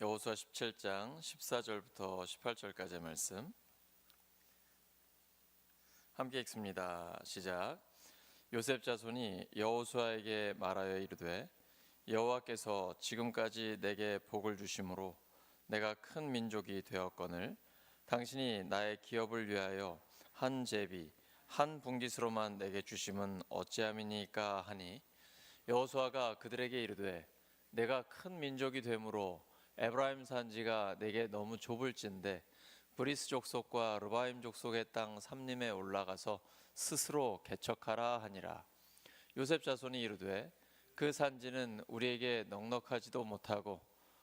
여호수아 17장 14절부터 18절까지의 말씀 함께 읽습니다. 시작. 요셉 자손이 여호수아에게 말하여 이르되 여호와께서 지금까지 내게 복을 주심으로 내가 큰 민족이 되었거늘 당신이 나의 기업을 위하여 한 제비 한 분깃으로만 내게 주심은 어찌함이니까 하니 여호수아가 그들에게 이르되 내가 큰 민족이 되므로 에브라임 산지가 내게 너무 좁을진데 브리스 족속과 르바임 족속의 땅 삼림에 올라가서 스스로 개척하라 하니라. 요셉 자손이 이르되 그 산지는 우리에게 넉넉하지도 못하고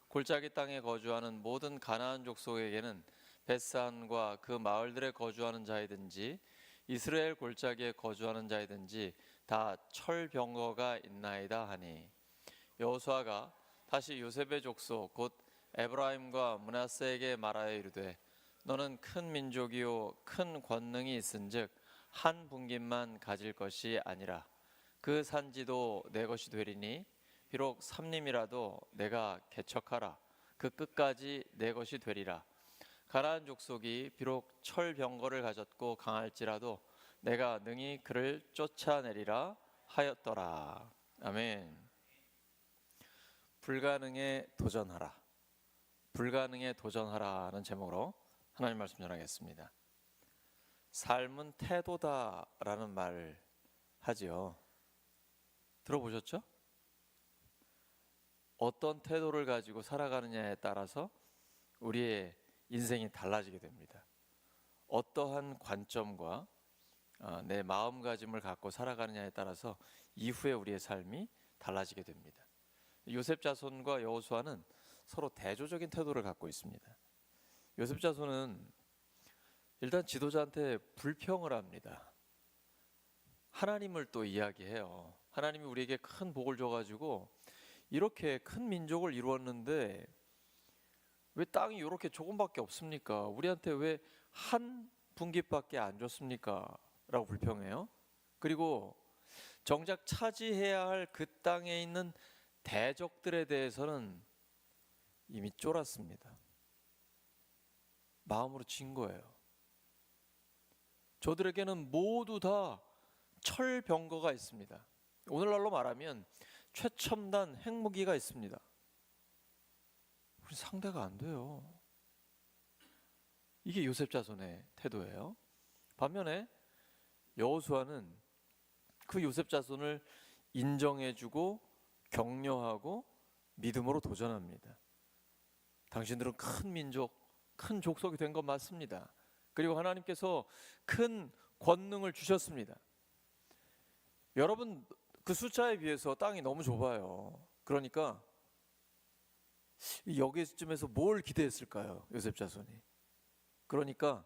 골짜기 땅에 거주하는 모든 가나안 족속에게는 벳산과 그 마을들에 거주하는 자이든지 이스라엘 골짜기에 거주하는 자이든지 다 철병거가 있나이다 하니 여호수아가 다시 요셉의 족속 곧 에브라임과 므낫세에게 말하여 이르되 너는 큰 민족이요 큰 권능이 있은즉 한 분깃만 가질 것이 아니라 그 산지도 내 것이 되리니 비록 삼림이라도 내가 개척하라 그 끝까지 내 것이 되리라. 가나안 족속이 비록 철병거를 가졌고 강할지라도 내가 능히 그를 쫓아내리라 하였더라. 아멘. 불가능에 도전하라. 불가능에 도전하라는 제목으로 하나님 말씀 전하겠습니다. 삶은 태도다라는 말을 하지요. 들어보셨죠? 어떤 태도를 가지고 살아가느냐에 따라서 우리의 인생이 달라지게 됩니다. 어떠한 관점과 내 마음가짐을 갖고 살아가느냐에 따라서 이후에 우리의 삶이 달라지게 됩니다. 요셉 자손과 여호수아는 서로 대조적인 태도를 갖고 있습니다. 요셉 자손은 일단 지도자한테 불평을 합니다. 하나님을 또 이야기해요. 하나님이 우리에게 큰 복을 줘가지고 이렇게 큰 민족을 이루었는데 왜 땅이 이렇게 조금밖에 없습니까? 우리한테 왜 한 분깃밖에 안 줬습니까? 라고 불평해요. 그리고 정작 차지해야 할 그 땅에 있는 대적들에 대해서는 이미 쫄았습니다. 마음으로 진 거예요. 저들에게는 모두 다 철병거가 있습니다. 오늘날로 말하면 최첨단 핵무기가 있습니다. 우리 상대가 안 돼요. 이게 요셉 자손의 태도예요. 반면에 여호수아는 그 요셉 자손을 인정해주고 격려하고 믿음으로 도전합니다. 당신들은 큰 민족, 큰 족속이 된 건 맞습니다. 그리고 하나님께서 큰 권능을 주셨습니다. 여러분 그 숫자에 비해서 땅이 너무 좁아요. 그러니까 여기쯤에서 뭘 기대했을까요? 요셉 자손이. 그러니까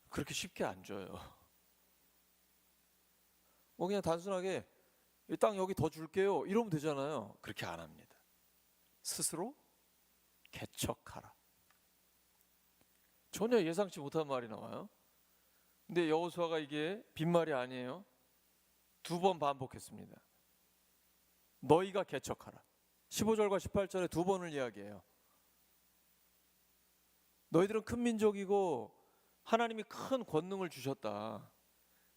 그렇게 쉽게 안 줘요. 뭐 그냥 단순하게 이 땅 여기 더 줄게요 이러면 되잖아요. 그렇게 안 합니다. 스스로 개척하라. 전혀 예상치 못한 말이 나와요. 근데 여호수아가 이게 빈말이 아니에요. 2번 반복했습니다. 너희가 개척하라. 15절과 18절에 2번을 이야기해요. 너희들은 큰 민족이고 하나님이 큰 권능을 주셨다.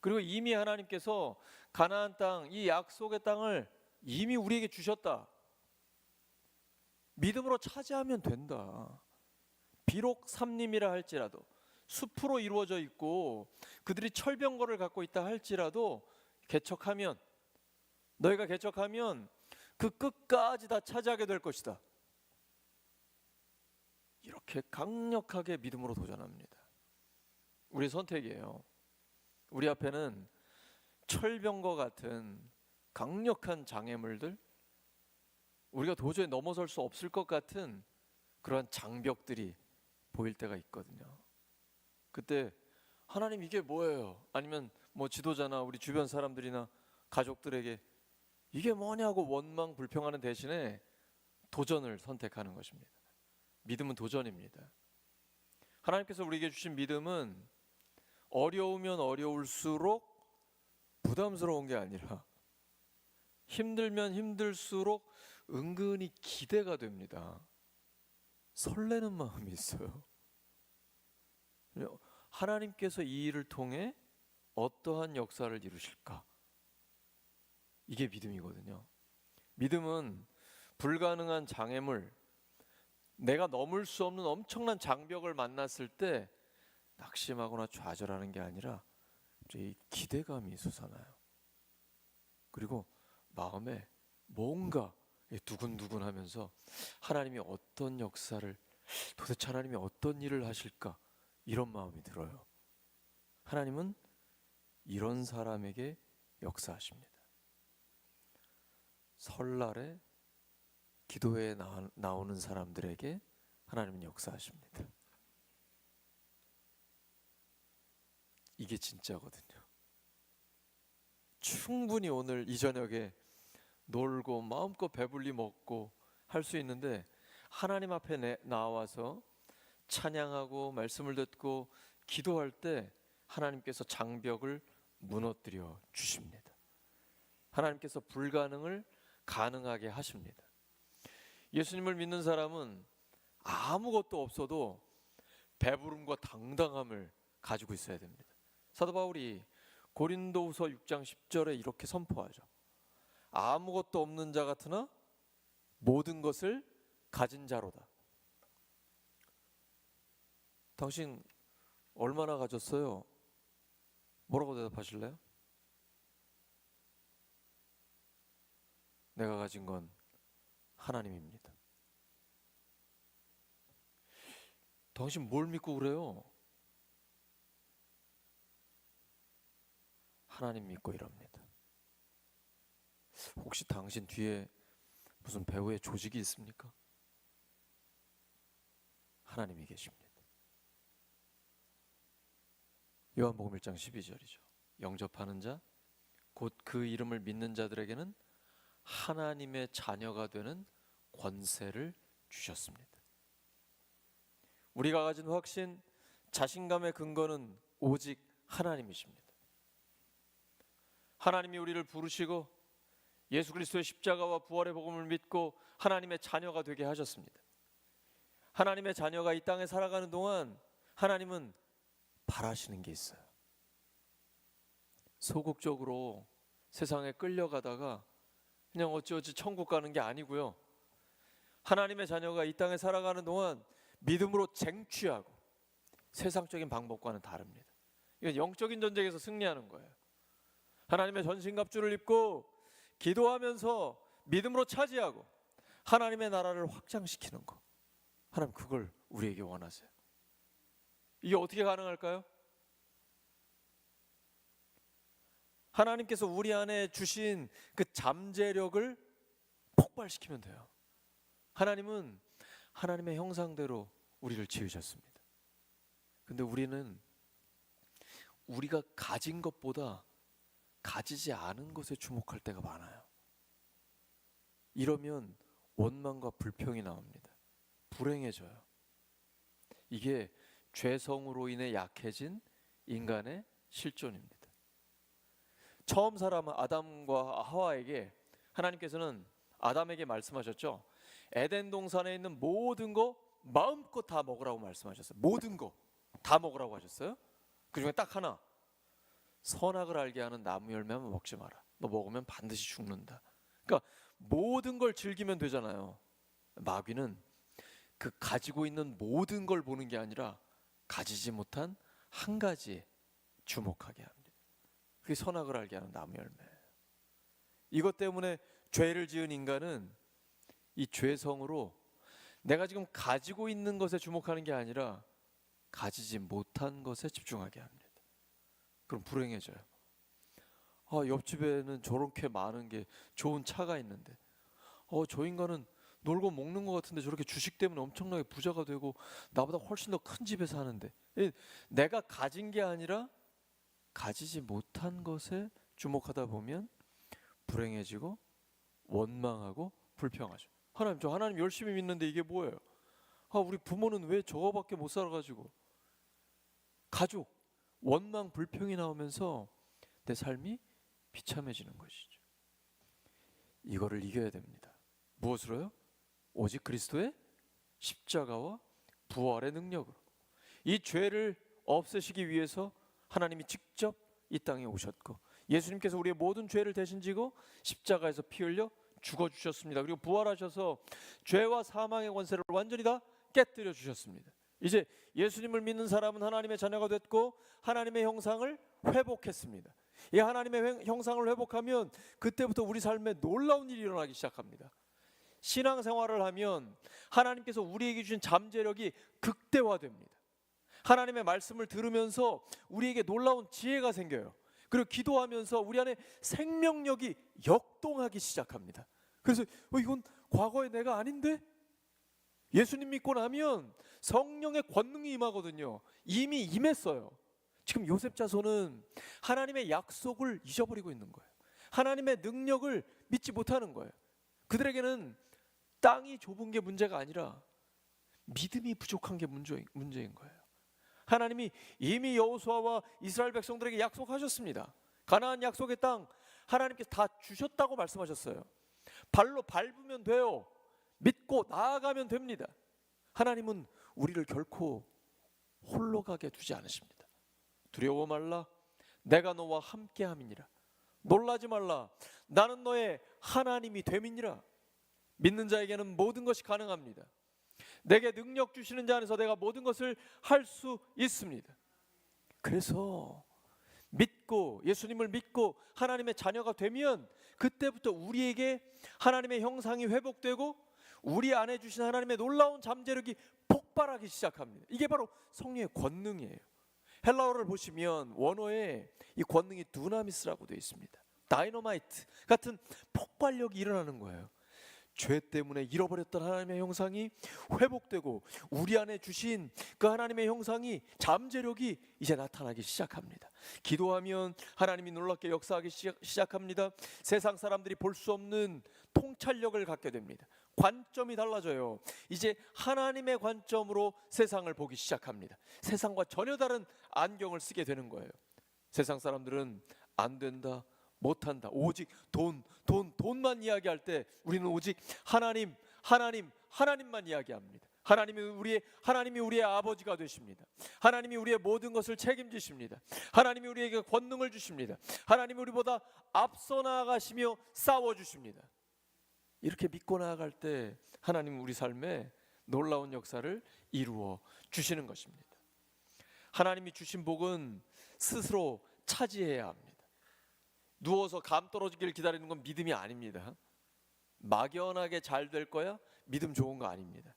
그리고 이미 하나님께서 가나안 땅, 이 약속의 땅을 이미 우리에게 주셨다. 믿음으로 차지하면 된다. 비록 삼림이라 할지라도 숲으로 이루어져 있고 그들이 철병거를 갖고 있다 할지라도 개척하면, 너희가 개척하면 그 끝까지 다 차지하게 될 것이다. 이렇게 강력하게 믿음으로 도전합니다. 우리 선택이에요. 우리 앞에는 철병거 같은 강력한 장애물들, 우리가 도저히 넘어설 수 없을 것 같은 그러한 장벽들이 보일 때가 있거든요. 그때 하나님 이게 뭐예요? 아니면 뭐 지도자나 우리 주변 사람들이나 가족들에게 이게 뭐냐고 원망 불평하는 대신에 도전을 선택하는 것입니다. 믿음은 도전입니다. 하나님께서 우리에게 주신 믿음은 어려우면 어려울수록 부담스러운 게 아니라 힘들면 힘들수록 은근히 기대가 됩니다. 설레는 마음이 있어요. 하나님께서 이 일을 통해 어떠한 역사를 이루실까? 이게 믿음이거든요. 믿음은 불가능한 장애물, 내가 넘을 수 없는 엄청난 장벽을 만났을 때 낙심하거나 좌절하는 게 아니라 이 기대감이 솟아나요. 그리고 마음에 뭔가 두근두근하면서 하나님이 어떤 역사를, 도대체 하나님이 어떤 일을 하실까, 이런 마음이 들어요. 하나님은 이런 사람에게 역사하십니다. 설날에 기도회에 나오는 사람들에게 하나님은 역사하십니다. 이게 진짜거든요. 충분히 오늘 이 저녁에 놀고 마음껏 배불리 먹고 할 수 있는데, 하나님 앞에 나와서 찬양하고 말씀을 듣고 기도할 때 하나님께서 장벽을 무너뜨려 주십니다. 하나님께서 불가능을 가능하게 하십니다. 예수님을 믿는 사람은 아무것도 없어도 배부름과 당당함을 가지고 있어야 됩니다. 사도 바울이 고린도후서 6장 10절에 이렇게 선포하죠. 아무것도 없는 자 같으나 모든 것을 가진 자로다. 당신 얼마나 가졌어요? 뭐라고 대답하실래요? 내가 가진 건 하나님입니다. 당신 뭘 믿고 그래요? 하나님 믿고 이럽니다. 혹시 당신 뒤에 무슨 배후의 조직이 있습니까? 하나님이 계십니다. 요한복음 1장 12절이죠. 영접하는 자, 곧 그 이름을 믿는 자들에게는 하나님의 자녀가 되는 권세를 주셨습니다. 우리가 가진 확신, 자신감의 근거는 오직 하나님이십니다. 하나님이 우리를 부르시고 예수 그리스도의 십자가와 부활의 복음을 믿고 하나님의 자녀가 되게 하셨습니다. 하나님의 자녀가 이 땅에 살아가는 동안 하나님은 바라시는 게 있어요. 소극적으로 세상에 끌려가다가 그냥 어찌어찌 천국 가는 게 아니고요. 하나님의 자녀가 이 땅에 살아가는 동안 믿음으로 쟁취하고, 세상적인 방법과는 다릅니다. 이건 영적인 전쟁에서 승리하는 거예요. 하나님의 전신갑주를 입고 기도하면서 믿음으로 차지하고 하나님의 나라를 확장시키는 거, 하나님 그걸 우리에게 원하세요. 이게 어떻게 가능할까요? 하나님께서 우리 안에 주신 그 잠재력을 폭발시키면 돼요. 하나님은 하나님의 형상대로 우리를 지으셨습니다. 근데 우리는 우리가 가진 것보다 가지지 않은 것에 주목할 때가 많아요. 이러면 원망과 불평이 나옵니다. 불행해져요. 이게 죄성으로 인해 약해진 인간의 실존입니다. 처음 사람 아담과 하와에게 하나님께서는 아담에게 말씀하셨죠. 에덴 동산에 있는 모든 거 마음껏 다 먹으라고 말씀하셨어요. 모든 거 다 먹으라고 하셨어요. 그중에 딱 하나, 선악을 알게 하는 나무 열매만 먹지 마라. 너 먹으면 반드시 죽는다. 그러니까 모든 걸 즐기면 되잖아요. 마귀는 그 가지고 있는 모든 걸 보는 게 아니라 가지지 못한 한 가지에 주목하게 합니다. 그게 선악을 알게 하는 나무 열매예요. 이것 때문에 죄를 지은 인간은 이 죄성으로 내가 지금 가지고 있는 것에 주목하는 게 아니라 가지지 못한 것에 집중하게 합니다. 그럼 불행해져요. 옆집에는 저렇게 많은 게 좋은 차가 있는데 저 인간은 놀고 먹는 것 같은데 저렇게 주식 때문에 엄청나게 부자가 되고 나보다 훨씬 더 큰 집에 사는데, 내가 가진 게 아니라 가지지 못한 것에 주목하다 보면 불행해지고 원망하고 불평하죠. 하나님, 저 하나님 열심히 믿는데 이게 뭐예요? 우리 부모는 왜 저거밖에 못 살아가지고. 가족, 원망, 불평이 나오면서 내 삶이 비참해지는 것이죠. 이거를 이겨야 됩니다. 무엇으로요? 오직 그리스도의 십자가와 부활의 능력으로. 이 죄를 없애시기 위해서 하나님이 직접 이 땅에 오셨고, 예수님께서 우리의 모든 죄를 대신 지고 십자가에서 피 흘려 죽어주셨습니다. 그리고 부활하셔서 죄와 사망의 권세를 완전히 다 깨뜨려 주셨습니다. 이제 예수님을 믿는 사람은 하나님의 자녀가 됐고 하나님의 형상을 회복했습니다. 이 하나님의 형상을 회복하면 그때부터 우리 삶에 놀라운 일이 일어나기 시작합니다. 신앙생활을 하면 하나님께서 우리에게 주신 잠재력이 극대화됩니다. 하나님의 말씀을 들으면서 우리에게 놀라운 지혜가 생겨요. 그리고 기도하면서 우리 안에 생명력이 역동하기 시작합니다. 그래서 이건 과거의 내가 아닌데? 예수님 믿고 나면 성령의 권능이 임하거든요. 이미 임했어요. 지금 요셉 자손은 하나님의 약속을 잊어버리고 있는 거예요. 하나님의 능력을 믿지 못하는 거예요. 그들에게는 땅이 좁은 게 문제가 아니라 믿음이 부족한 게 문제인 거예요. 하나님이 이미 여호수아와 이스라엘 백성들에게 약속하셨습니다. 가나안 약속의 땅 하나님께서 다 주셨다고 말씀하셨어요. 발로 밟으면 돼요. 믿고 나아가면 됩니다. 하나님은 우리를 결코 홀로 가게 두지 않으십니다. 두려워 말라, 내가 너와 함께함이니라. 놀라지 말라, 나는 너의 하나님이 됨이니라. 믿는 자에게는 모든 것이 가능합니다. 내게 능력 주시는 자 안에서 내가 모든 것을 할 수 있습니다. 그래서 믿고 예수님을 믿고 하나님의 자녀가 되면 그때부터 우리에게 하나님의 형상이 회복되고 우리 안에 주신 하나님의 놀라운 잠재력이 폭발하기 시작합니다. 이게 바로 성령의 권능이에요. 헬라어를 보시면 원어에 이 권능이 두나미스라고 되어 있습니다. 다이너마이트 같은 폭발력이 일어나는 거예요. 죄 때문에 잃어버렸던 하나님의 형상이 회복되고 우리 안에 주신 그 하나님의 형상이 잠재력이 이제 나타나기 시작합니다. 기도하면 하나님이 놀랍게 역사하기 시작합니다. 세상 사람들이 볼 수 없는 통찰력을 갖게 됩니다. 관점이 달라져요. 이제 하나님의 관점으로 세상을 보기 시작합니다. 세상과 전혀 다른 안경을 쓰게 되는 거예요. 세상 사람들은 안 된다, 못한다, 오직 돈만 이야기할 때 우리는 오직 하나님만 이야기합니다. 하나님이 우리의 아버지가 되십니다. 하나님이 우리의 모든 것을 책임지십니다. 하나님이 우리에게 권능을 주십니다. 하나님이 우리보다 앞서 나아가시며 싸워주십니다. 이렇게 믿고 나아갈 때 하나님은 우리 삶에 놀라운 역사를 이루어 주시는 것입니다. 하나님이 주신 복은 스스로 차지해야 합니다. 누워서 감 떨어지길 기다리는 건 믿음이 아닙니다. 막연하게 잘 될 거야? 믿음 좋은 거 아닙니다.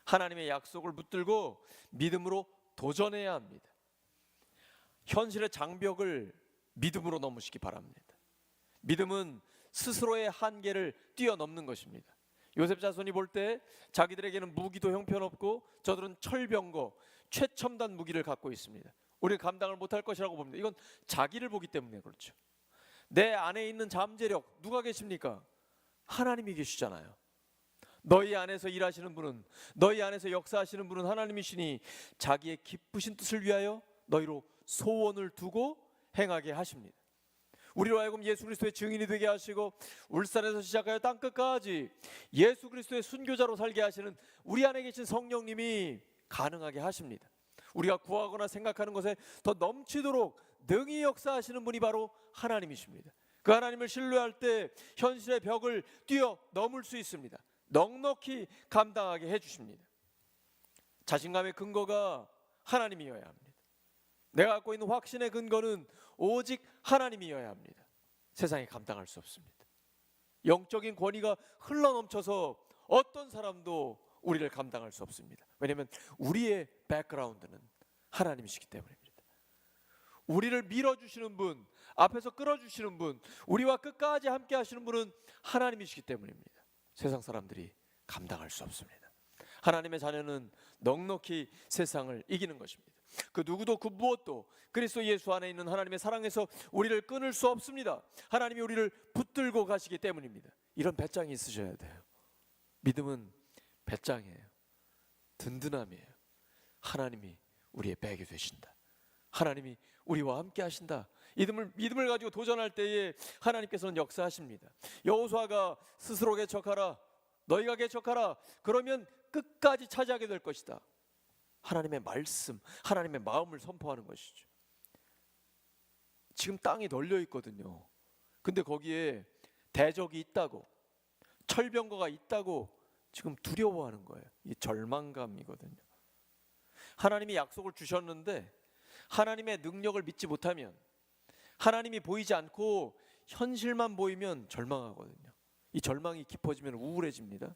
하나님의 약속을 붙들고 믿음으로 도전해야 합니다. 현실의 장벽을 믿음으로 넘으시기 바랍니다. 믿음은 스스로의 한계를 뛰어넘는 것입니다. 요셉 자손이 볼 때 자기들에게는 무기도 형편없고 저들은 철병거, 최첨단 무기를 갖고 있습니다. 우리는 감당을 못할 것이라고 봅니다. 이건 자기를 보기 때문에 그렇죠. 내 안에 있는 잠재력 누가 계십니까? 하나님이 계시잖아요. 너희 안에서 일하시는 분은, 너희 안에서 역사하시는 분은 하나님이시니 자기의 기쁘신 뜻을 위하여 너희로 소원을 두고 행하게 하십니다. 우리로 하여금 예수 그리스도의 증인이 되게 하시고 울산에서 시작하여 땅끝까지 예수 그리스도의 순교자로 살게 하시는 우리 안에 계신 성령님이 가능하게 하십니다. 우리가 구하거나 생각하는 것에 더 넘치도록 능히 역사하시는 분이 바로 하나님이십니다. 그 하나님을 신뢰할 때 현실의 벽을 뛰어넘을 수 있습니다. 넉넉히 감당하게 해주십니다. 자신감의 근거가 하나님이어야 합니다. 내가 갖고 있는 확신의 근거는 오직 하나님이어야 합니다. 세상에 감당할 수 없습니다. 영적인 권위가 흘러넘쳐서 어떤 사람도 우리를 감당할 수 없습니다. 왜냐하면 우리의 백그라운드는 하나님이시기 때문입니다. 우리를 밀어주시는 분, 앞에서 끌어주시는 분, 우리와 끝까지 함께 하시는 분은 하나님이시기 때문입니다. 세상 사람들이 감당할 수 없습니다. 하나님의 자녀는 넉넉히 세상을 이기는 것입니다. 그 누구도 그 무엇도 그리스도 예수 안에 있는 하나님의 사랑에서 우리를 끊을 수 없습니다. 하나님이 우리를 붙들고 가시기 때문입니다. 이런 배짱이 있으셔야 돼요. 믿음은 배짱이에요. 든든함이에요. 하나님이 우리의 백이 되신다. 하나님이 우리와 함께 하신다. 믿음을 가지고 도전할 때에 하나님께서는 역사하십니다. 여호수아가 스스로 개척하라, 너희가 개척하라. 그러면 끝까지 차지하게 될 것이다. 하나님의 말씀, 하나님의 마음을 선포하는 것이죠. 지금 땅이 널려 있거든요. 근데 거기에 대적이 있다고, 철병거가 있다고 지금 두려워하는 거예요. 이 절망감이거든요. 하나님이 약속을 주셨는데 하나님의 능력을 믿지 못하면, 하나님이 보이지 않고 현실만 보이면 절망하거든요. 이 절망이 깊어지면 우울해집니다.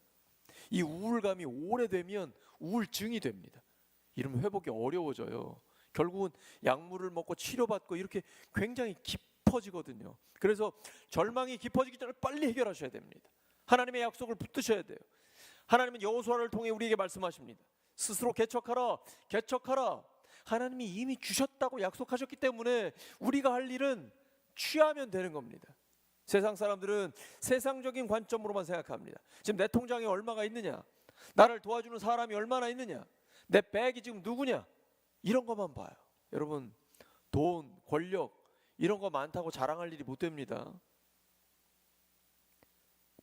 이 우울감이 오래되면 우울증이 됩니다. 이러면 회복이 어려워져요. 결국은 약물을 먹고 치료받고 이렇게 굉장히 깊어지거든요. 그래서 절망이 깊어지기 전에 빨리 해결하셔야 됩니다. 하나님의 약속을 붙드셔야 돼요. 하나님은 여호수아를 통해 우리에게 말씀하십니다. 스스로 개척하라, 개척하라. 하나님이 이미 주셨다고 약속하셨기 때문에 우리가 할 일은 취하면 되는 겁니다. 세상 사람들은 세상적인 관점으로만 생각합니다. 지금 내 통장에 얼마가 있느냐, 나를 도와주는 사람이 얼마나 있느냐, 내 백이 지금 누구냐, 이런 것만 봐요. 여러분, 돈, 권력 이런 거 많다고 자랑할 일이 못 됩니다.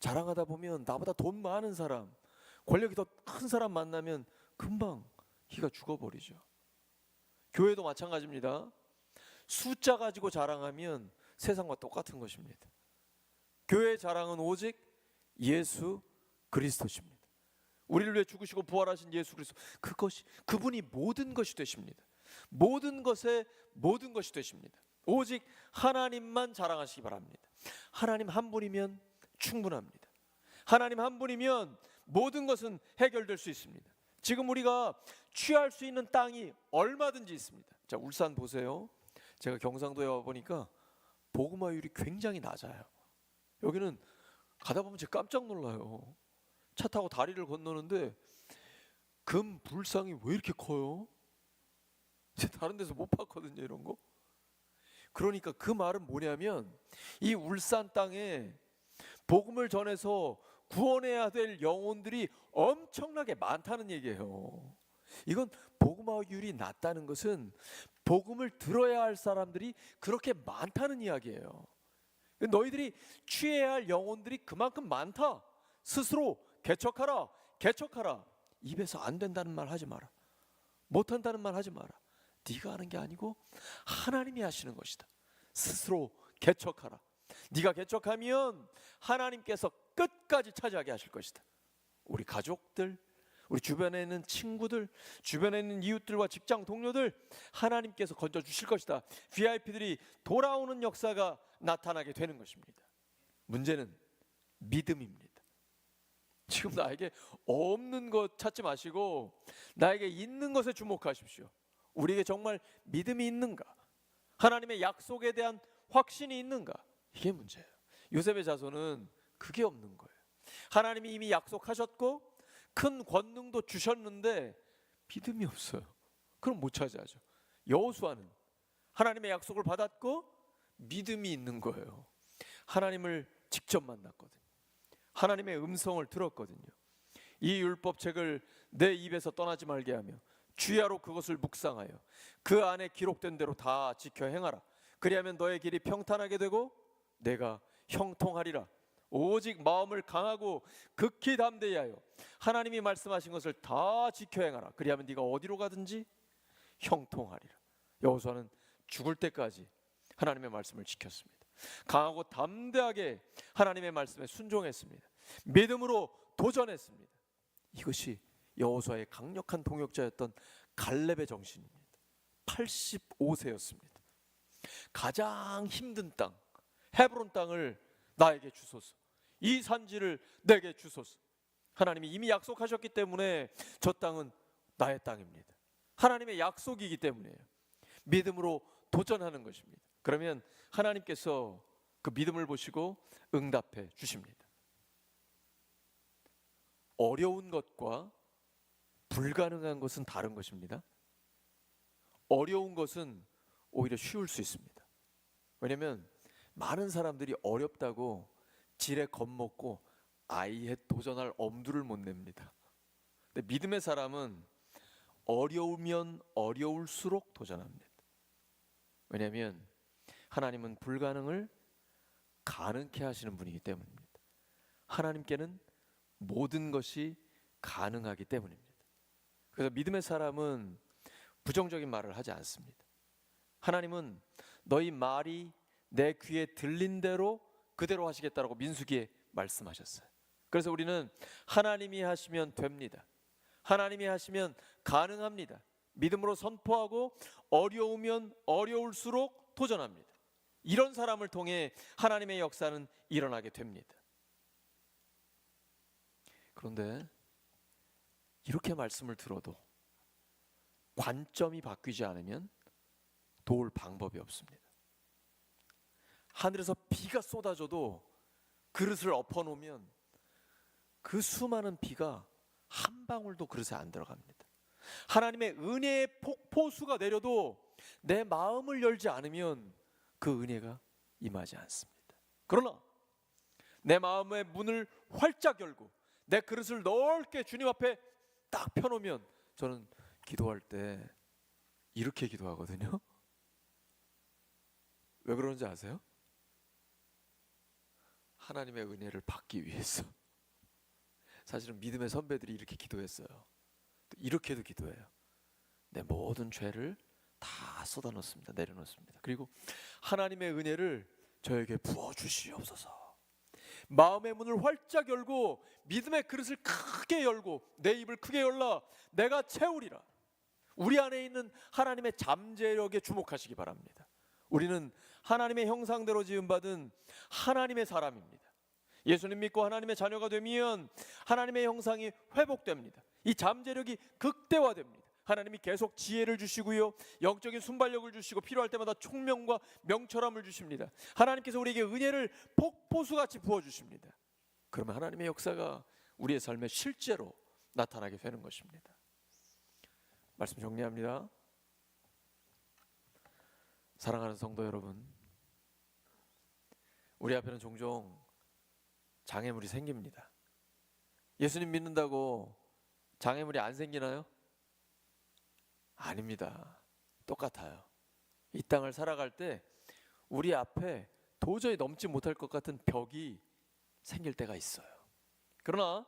자랑하다 보면 나보다 돈 많은 사람, 권력이 더 큰 사람 만나면 금방 기가 죽어버리죠. 교회도 마찬가지입니다. 숫자 가지고 자랑하면 세상과 똑같은 것입니다. 교회의 자랑은 오직 예수 그리스도십니다. 우리를 위해 죽으시고 부활하신 예수 그리스도, 그분이 모든 것이 되십니다. 모든 것에 모든 것이 되십니다. 오직 하나님만 자랑하시기 바랍니다. 하나님 한 분이면 충분합니다. 하나님 한 분이면 모든 것은 해결될 수 있습니다. 지금 우리가 취할 수 있는 땅이 얼마든지 있습니다. 자, 울산 보세요. 제가 경상도에 와보니까 복음화율이 굉장히 낮아요. 여기는 가다 보면 제가 깜짝 놀라요. 차 타고 다리를 건너는데 금 불상이 왜 이렇게 커요? 제가 다른 데서 못 봤거든요, 이런 거. 그러니까 그 말은 뭐냐면 이 울산 땅에 복음을 전해서 구원해야 될 영혼들이 엄청나게 많다는 얘기예요. 이건 복음화율이 낮다는 것은 복음을 들어야 할 사람들이 그렇게 많다는 이야기예요. 너희들이 취해야 할 영혼들이 그만큼 많다. 스스로 개척하라, 개척하라. 입에서 안 된다는 말 하지 마라. 못한다는 말 하지 마라. 네가 하는 게 아니고 하나님이 하시는 것이다. 스스로 개척하라. 네가 개척하면 하나님께서 끝까지 차지하게 하실 것이다. 우리 가족들, 우리 주변에 있는 친구들, 주변에 있는 이웃들과 직장 동료들 하나님께서 건져주실 것이다. VIP들이 돌아오는 역사가 나타나게 되는 것입니다. 문제는 믿음입니다. 지금 나에게 없는 것 찾지 마시고 나에게 있는 것에 주목하십시오. 우리에게 정말 믿음이 있는가? 하나님의 약속에 대한 확신이 있는가? 이게 문제예요. 요셉의 자손은 그게 없는 거예요. 하나님이 이미 약속하셨고 큰 권능도 주셨는데 믿음이 없어요. 그럼 못 차지하죠. 여호수아는 하나님의 약속을 받았고 믿음이 있는 거예요. 하나님을 직접 만났거든요. 하나님의 음성을 들었거든요. 이 율법책을 내 입에서 떠나지 말게 하며 주야로 그것을 묵상하여 그 안에 기록된 대로 다 지켜 행하라. 그리하면 너의 길이 평탄하게 되고 내가 형통하리라. 오직 마음을 강하고 극히 담대히 하여 하나님이 말씀하신 것을 다 지켜 행하라. 그리하면 네가 어디로 가든지 형통하리라. 여호수아는 죽을 때까지 하나님의 말씀을 지켰습니다. 강하고 담대하게 하나님의 말씀에 순종했습니다. 믿음으로 도전했습니다. 이것이 여호수아의 강력한 동역자였던 갈렙의 정신입니다. 85세였습니다. 가장 힘든 땅, 헤브론 땅을 나에게 주소서. 이 산지를 내게 주소서. 하나님이 이미 약속하셨기 때문에 저 땅은 나의 땅입니다. 하나님의 약속이기 때문에요. 믿음으로 도전하는 것입니다. 그러면 하나님께서 그 믿음을 보시고 응답해 주십니다. 어려운 것과 불가능한 것은 다른 것입니다. 어려운 것은 오히려 쉬울 수 있습니다. 왜냐하면 많은 사람들이 어렵다고 지레 겁먹고 아예 도전할 엄두를 못 냅니다. 근데 믿음의 사람은 어려우면 어려울수록 도전합니다. 왜냐하면 하나님은 불가능을 가능케 하시는 분이기 때문입니다. 하나님께는 모든 것이 가능하기 때문입니다. 그래서 믿음의 사람은 부정적인 말을 하지 않습니다. 하나님은 너희 말이 내 귀에 들린 대로 그대로 하시겠다라고 민수기에 말씀하셨어요. 그래서 우리는 하나님이 하시면 됩니다. 하나님이 하시면 가능합니다. 믿음으로 선포하고 어려우면 어려울수록 도전합니다. 이런 사람을 통해 하나님의 역사는 일어나게 됩니다. 그런데 이렇게 말씀을 들어도 관점이 바뀌지 않으면 도울 방법이 없습니다. 하늘에서 비가 쏟아져도 그릇을 엎어놓으면 그 수많은 비가 한 방울도 그릇에 안 들어갑니다. 하나님의 은혜의 폭포수가 내려도 내 마음을 열지 않으면 그 은혜가 임하지 않습니다. 그러나 내 마음의 문을 활짝 열고 내 그릇을 넓게 주님 앞에 딱 펴놓으면, 저는 기도할 때 이렇게 기도하거든요. 왜 그런지 아세요? 하나님의 은혜를 받기 위해서. 사실은 믿음의 선배들이 이렇게 기도했어요. 또 이렇게도 기도해요. 내 모든 죄를 다 쏟아놓습니다. 내려놓습니다. 그리고 하나님의 은혜를 저에게 부어주시옵소서. 마음의 문을 활짝 열고 믿음의 그릇을 크게 열고 내 입을 크게 열라 내가 채우리라. 우리 안에 있는 하나님의 잠재력에 주목하시기 바랍니다. 우리는 하나님의 형상대로 지음받은 하나님의 사람입니다. 예수님 믿고 하나님의 자녀가 되면 하나님의 형상이 회복됩니다. 이 잠재력이 극대화됩니다. 하나님이 계속 지혜를 주시고요, 영적인 순발력을 주시고 필요할 때마다 총명과 명철함을 주십니다. 하나님께서 우리에게 은혜를 폭포수같이 부어주십니다. 그러면 하나님의 역사가 우리의 삶에 실제로 나타나게 되는 것입니다. 말씀 정리합니다. 사랑하는 성도 여러분, 우리 앞에는 종종 장애물이 생깁니다. 예수님 믿는다고 장애물이 안 생기나요? 아닙니다. 똑같아요. 이 땅을 살아갈 때 우리 앞에 도저히 넘지 못할 것 같은 벽이 생길 때가 있어요. 그러나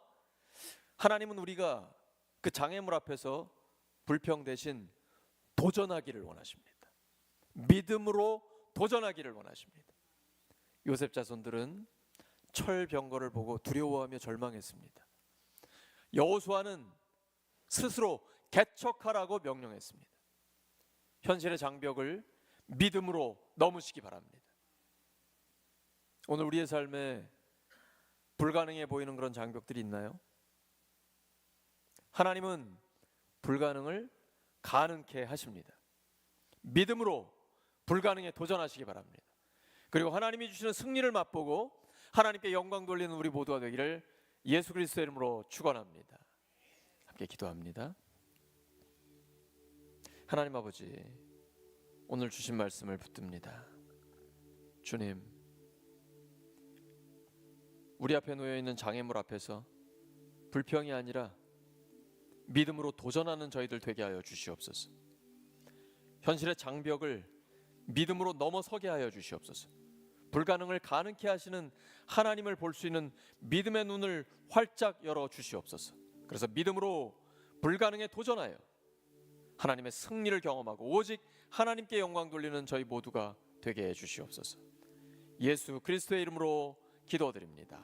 하나님은 우리가 그 장애물 앞에서 불평 대신 도전하기를 원하십니다. 믿음으로 도전하기를 원하십니다. 요셉 자손들은 철병거를 보고 두려워하며 절망했습니다. 여호수아는 스스로 개척하라고 명령했습니다. 현실의 장벽을 믿음으로 넘으시기 바랍니다. 오늘 우리의 삶에 불가능해 보이는 그런 장벽들이 있나요? 하나님은 불가능을 가능케 하십니다. 믿음으로 불가능에 도전하시기 바랍니다. 그리고 하나님이 주시는 승리를 맛보고 하나님께 영광 돌리는 우리 모두가 되기를 예수 그리스도의 이름으로 축원합니다. 함께 기도합니다. 하나님 아버지, 오늘 주신 말씀을 붙듭니다. 주님, 우리 앞에 놓여있는 장애물 앞에서 불평이 아니라 믿음으로 도전하는 저희들 되게 하여 주시옵소서. 현실의 장벽을 믿음으로 넘어서게 하여 주시옵소서. 불가능을 가능케 하시는 하나님을 볼 수 있는 믿음의 눈을 활짝 열어 주시옵소서. 그래서 믿음으로 불가능에 도전하여 하나님의 승리를 경험하고 오직 하나님께 영광 돌리는 저희 모두가 되게 해 주시옵소서. 예수 그리스도의 이름으로 기도드립니다.